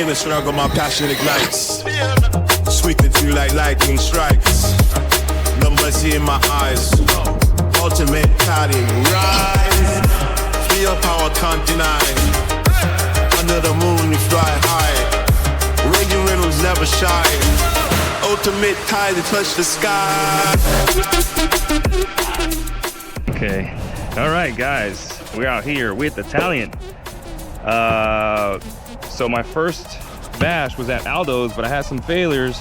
In the struggle, my passion ignites. Sweeping through like lightning strikes. No mercy in my eyes. Ultimate Talion, rise. Feel power can't deny. Under the moon we fly high. Ringing riddles never shy. Ultimate tide to touch the sky. Okay, all right, guys, we're out here with the Talion. So my first bash was at Aldo's, but I had some failures.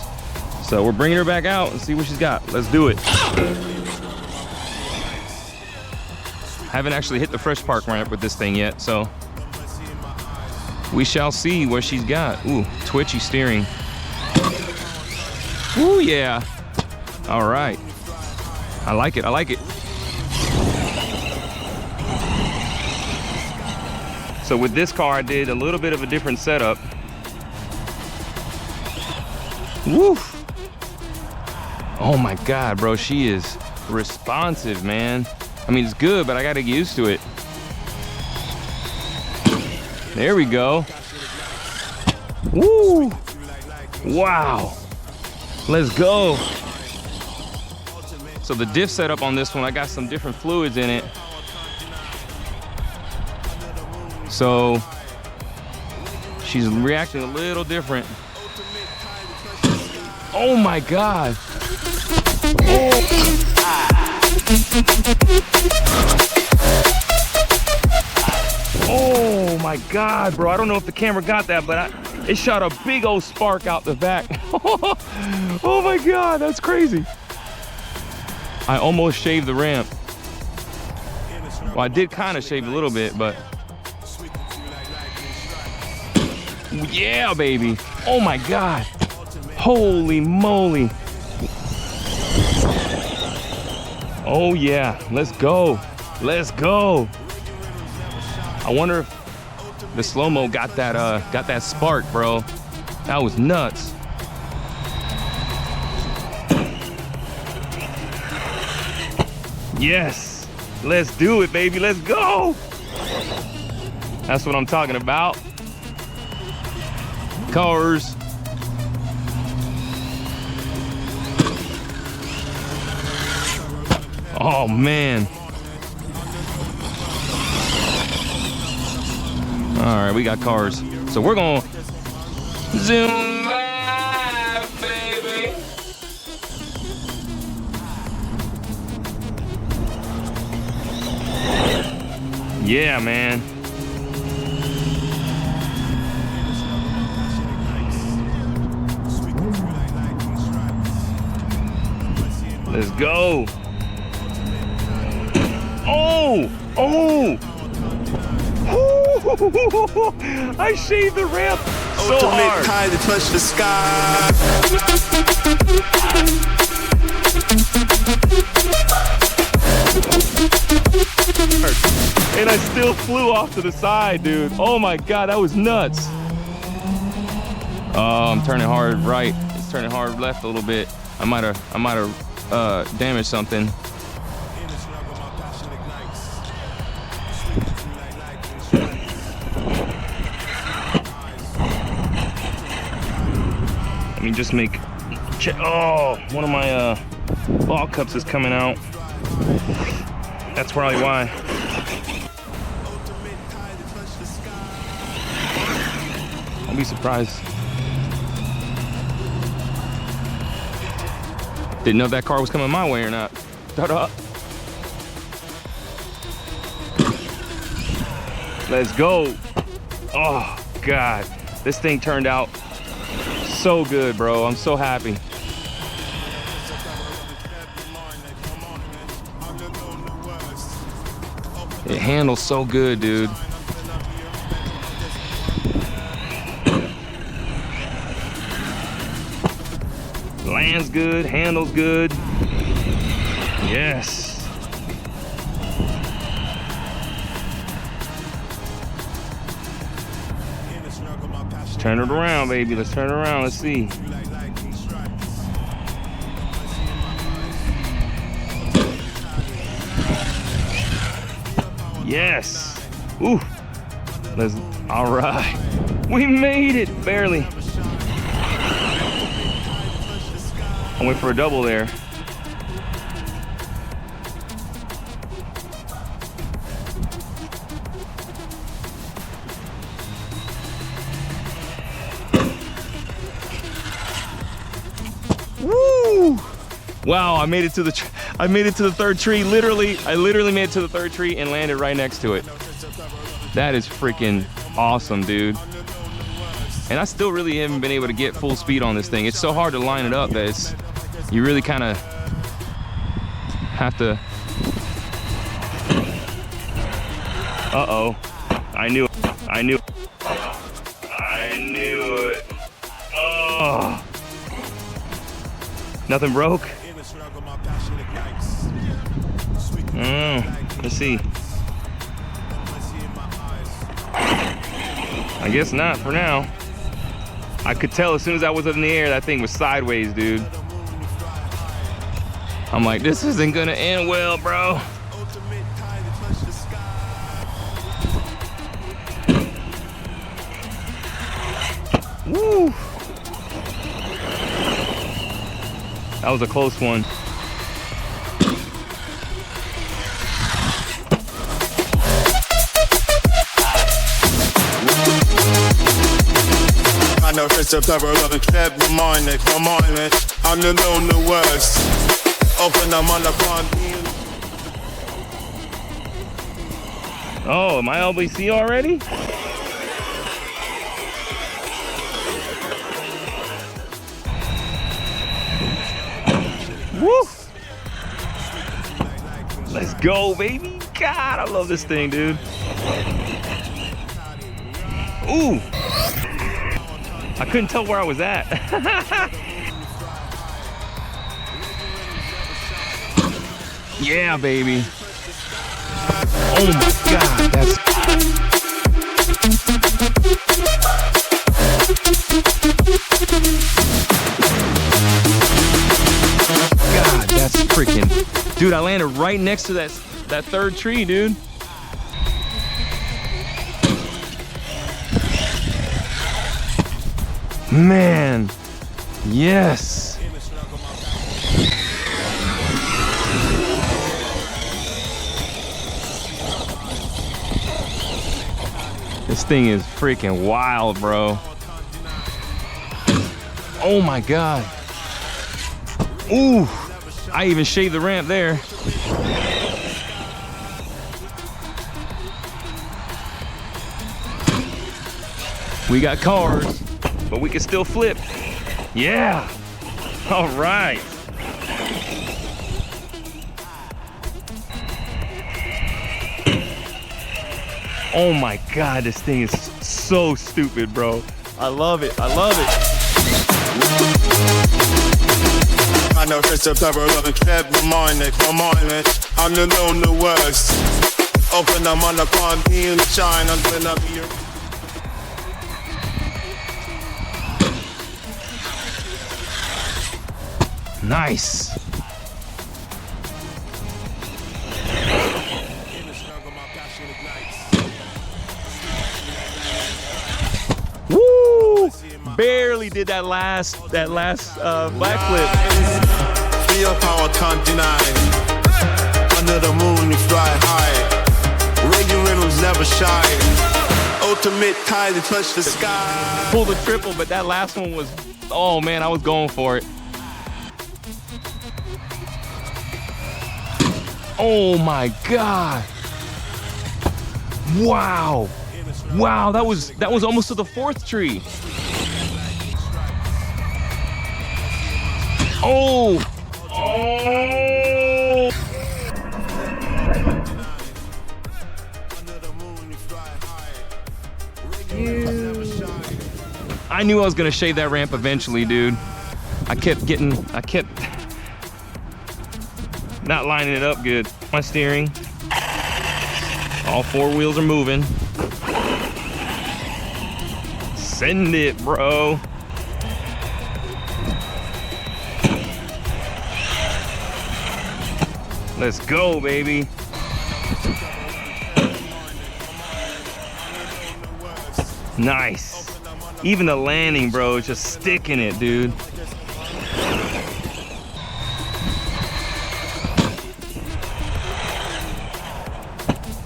So we're bringing her back out and see what she's got. Let's do it. Haven't actually hit the fresh park ramp with this thing yet, so we shall see what she's got. Ooh, twitchy steering. Ooh, yeah. All right. I like it, I like it. So with this car, I did a little bit of a different setup. Woo! Oh my God, bro, she is responsive, man. I mean, it's good, but I gotta get used to it. There we go. Woo! Wow. Let's go. So the diff setup on this one, I got some different fluids in it. So she's reacting a little different. Oh my God. Oh my God, bro. I don't know if the camera got that, but it shot a big old spark out the back. Oh my God, that's crazy. I almost shaved the ramp. Well, I did kind of shave a little bit, but yeah, baby. Oh my God. Holy moly. Oh yeah, let's go. Let's go. I wonder if the slow-mo got that spark, bro. That was nuts. Yes. Let's do it, baby. Let's go. That's what I'm talking about. Cars. Oh man. All right, we got cars. So we're gonna zoom live, baby. Yeah, man. Let's go. Oh, oh. I shaved the ramp so hard. Tide to touch the sky. And I still flew off to the side, dude. Oh my God, that was nuts. Oh, I'm turning hard right. It's turning hard left a little bit. I might have damaged something. Let me just make check. Oh, one of my ball cups is coming out. That's probably why. I'll be surprised. Didn't know if that car was coming my way or not. Shut up. Let's go. Oh God, this thing turned out so good, bro. I'm so happy. It handles so good, dude. Lands good, handles good. Yes. Let's turn it around, baby. Let's turn it around. Let's see. Yes. Ooh. All right. We made it, barely. I went for a double there. Woo! Wow, I made it to the third tree. I literally made it to the third tree and landed right next to it. That is freaking awesome, dude. And I still really haven't been able to get full speed on this thing. It's so hard to line it up that you really kind of have to. Uh-oh. I knew it. Oh. Nothing broke? Let's see. I guess not for now. I could tell as soon as I was up in the air, that thing was sideways, dude. I'm like, this isn't gonna end well, bro. Woo! That was a close one. I know it's a double of the club, remind it, I'm the lonely worst. Open them on the front. Oh, am I LBC already? Woo! Let's go, baby. God, I love this thing, dude. Ooh! I couldn't tell where I was at. Yeah, baby. Oh my God, that's... God, that's freaking... Dude, I landed right next to that third tree, dude. Man, yes. This thing is freaking wild, bro. Oh my God. Ooh, I even shaved the ramp there. We got cars, but we can still flip. Yeah. All right. Oh my God, this thing is so stupid, bro. I love it. I love it. I know it's a double of the club, remind it, I'm the lonely worst. Open them on the front, and shine until I'm here. Nice. Woo! Barely did that last backflip. Feel power can't deny. Under the moon we fly high. Reggae rhythms never shy. Ultimate tide to touch the sky. Pulled a triple, but that last one was, oh man, I was going for it. Oh my God. Wow. Wow, that was almost to the fourth tree. Oh. Oh. I knew I was gonna shave that ramp eventually, dude. I kept not lining it up good. My steering, all four wheels are moving. Send it, bro. Let's go, baby. Nice. Even the landing, bro, is just sticking it, dude.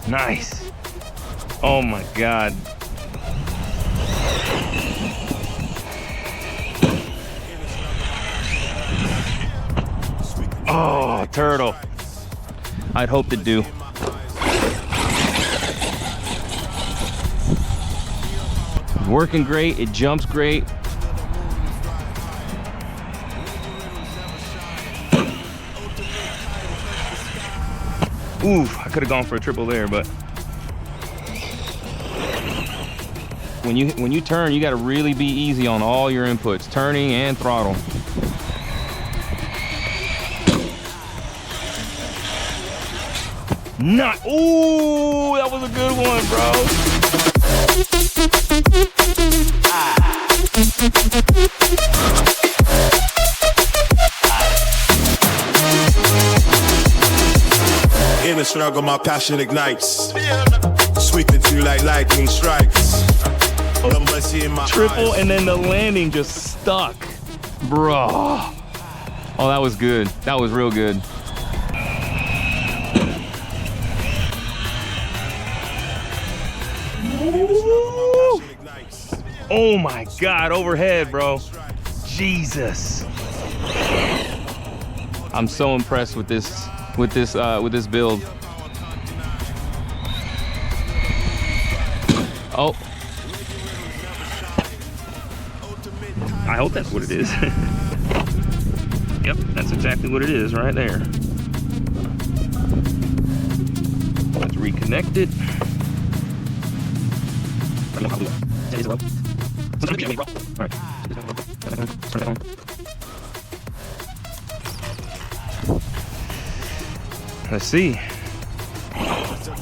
Nice. Oh my God. Oh, turtle. I'd hoped it'd do. Working great, it jumps great. Ooh, I could have gone for a triple there, but when you turn, you got to really be easy on all your inputs, turning and throttle. Not, ooh, that was a good one, bro. In the struggle, my passion ignites. Sweeping through like lightning strikes. Numbers in my Triple, eyes. and then the landing just stuck, bro. Oh, that was good. That was real good. Woo! Oh my God, overhead, bro. Jesus. I'm so impressed with this build. Oh. I hope that's what it is. Yep, that's exactly what it is right there. Let's reconnect it. Let's see.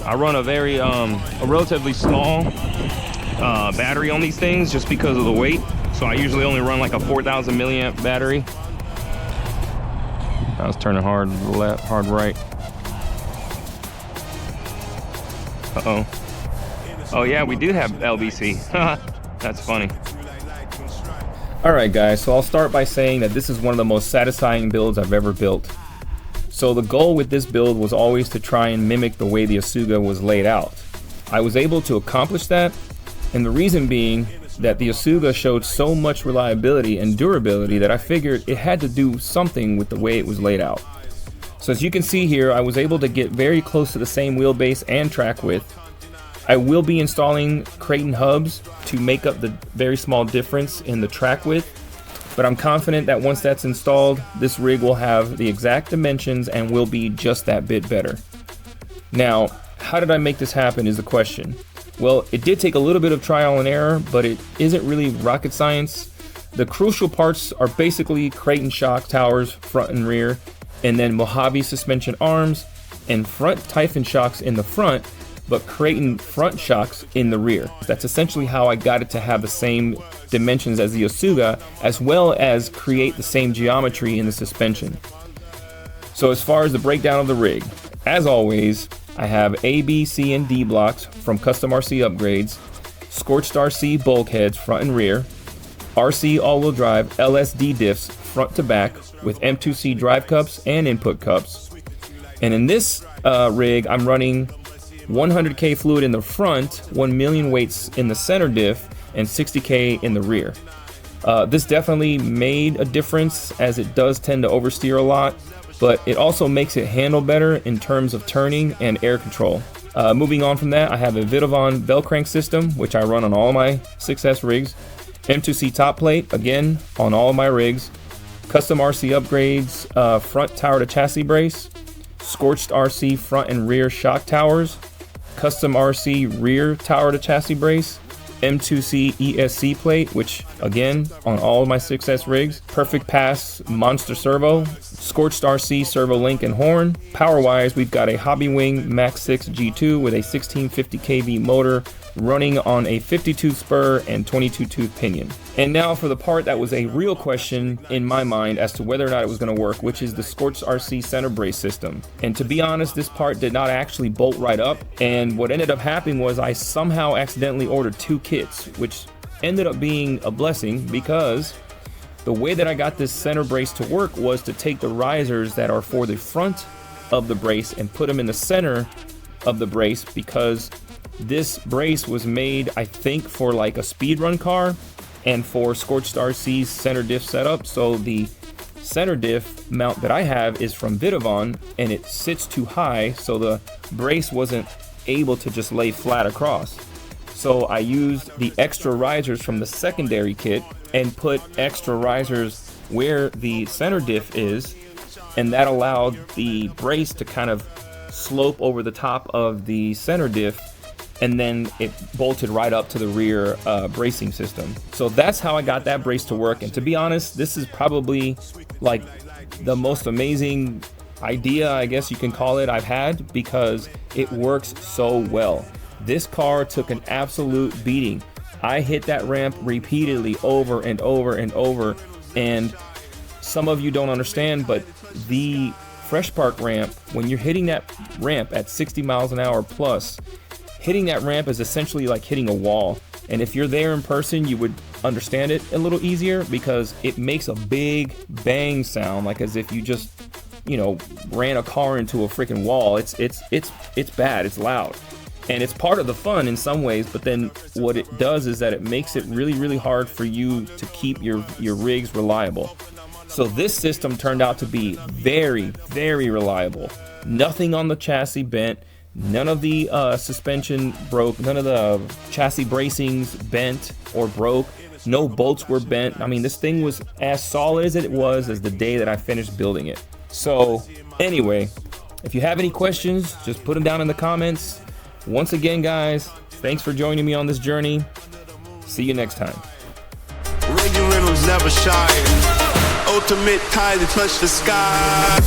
I run a relatively small battery on these things just because of the weight. So I usually only run like a 4,000 milliamp battery. I was turning hard left, hard right. Uh-oh. Oh yeah, we do have LBC. That's funny. Alright guys, so I'll start by saying that this is one of the most satisfying builds I've ever built. So the goal with this build was always to try and mimic the way the Asuga was laid out. I was able to accomplish that, and the reason being that the Asuga showed so much reliability and durability that I figured it had to do something with the way it was laid out. So as you can see here, I was able to get very close to the same wheelbase and track width. I will be installing Creighton hubs to make up the very small difference in the track width, but I'm confident that once that's installed, this rig will have the exact dimensions and will be just that bit better. Now, how did I make this happen is the question. Well, it did take a little bit of trial and error, but it isn't really rocket science. The crucial parts are basically Creighton shock towers, front and rear, and then Mojave suspension arms, and front Typhon shocks in the front, but Creighton front shocks in the rear. That's essentially how I got it to have the same dimensions as the Asuga, as well as create the same geometry in the suspension. So as far as the breakdown of the rig, as always, I have A, B, C, and D blocks from Custom RC Upgrades, Scorched RC bulkheads front and rear, RC all-wheel drive LSD diffs front to back with M2C drive cups and input cups. And in this rig, I'm running 100K fluid in the front, 1 million weights in the center diff, and 60K in the rear. This definitely made a difference, as it does tend to oversteer a lot, but it also makes it handle better in terms of turning and air control. Moving on from that, I have a Vidovon bell crank system, which I run on all my 6S rigs. M2C top plate, again, on all of my rigs. Custom RC Upgrades front tower to chassis brace. Scorched RC front and rear shock towers. Custom RC rear tower to chassis brace. M2C ESC plate, which again on all of my 6S rigs. Perfect Pass monster servo. Scorched RC servo link and horn. Power wise, we've got a Hobbywing Max 6 G2 with a 1650 kV motor, running on a 52 spur and 22 tooth pinion. And now for the part that was a real question in my mind as to whether or not it was going to work, which is the Scorched RC center brace system. And to be honest, this part did not actually bolt right up, and what ended up happening was I somehow accidentally ordered 2 kits, which ended up being a blessing, because the way that I got this center brace to work was to take the risers that are for the front of the brace and put them in the center of the brace, because this brace was made, I think, for like a speed run car and for Scorched RC's center diff setup. So the center diff mount that I have is from Vidavon, and it sits too high, so the brace wasn't able to just lay flat across. So I used the extra risers from the secondary kit and put extra risers where the center diff is, and that allowed the brace to kind of slope over the top of the center diff, and then it bolted right up to the rear bracing system. So that's how I got that brace to work. And to be honest, this is probably like the most amazing idea, I guess you can call it, I've had, because it works so well. This car took an absolute beating. I hit that ramp repeatedly over and over and over, and some of you don't understand, but the Fresh Park ramp, when you're hitting that ramp at 60 miles an hour plus, hitting that ramp is essentially like hitting a wall. And if you're there in person, you would understand it a little easier, because it makes a big bang sound, like as if you just, you know, ran a car into a freaking wall. It's bad, it's loud. And it's part of the fun in some ways, but then what it does is that it makes it really, really hard for you to keep your rigs reliable. So this system turned out to be very, very reliable. Nothing on the chassis bent, none of the suspension broke, none of the chassis bracings bent or broke, no bolts were bent. I mean, this thing was as solid as it was as the day that I finished building it. So anyway, if you have any questions, just put them down in the comments. Once again, guys, thanks for joining me on this journey. See you next time. Reggie Reynolds never shy. Ultimate tie to touch the sky.